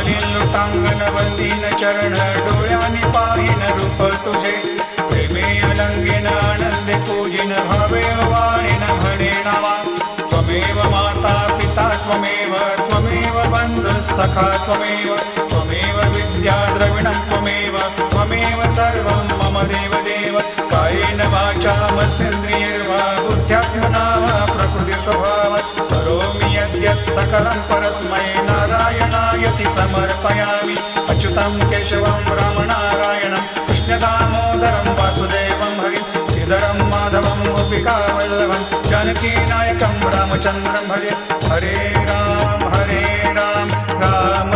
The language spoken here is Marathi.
घालीन लुटांगण वंदीन चरण डोळ्यानी पाहिन रूप तुझे प्रेमे अलंगीन आनंदे पूजिन भावे वाणीन म्हणे नावा त्वमेव माता पिता त्वमेव त्वमेव बंधु सखा त्वमेव त्वमेव विद्या द्रविणं त्वमेव त्वमेव सर्वं मम देव देव कायेन वाचा मनसेन्द्रियैर्वा बुद्ध्यात्मना वा प्रकृति स्वभावात् करोमि यद्यत् सकलं परस्मै नारायणायति समर्पयामि अच्युतं केशवं रामनारायणं कृष्णदामोदरं वासुदेवं हरिं श्रीधरं माधवं गोपिकावल्लभं जानकीनायकं रामचन्द्रं भजे हरे राम राम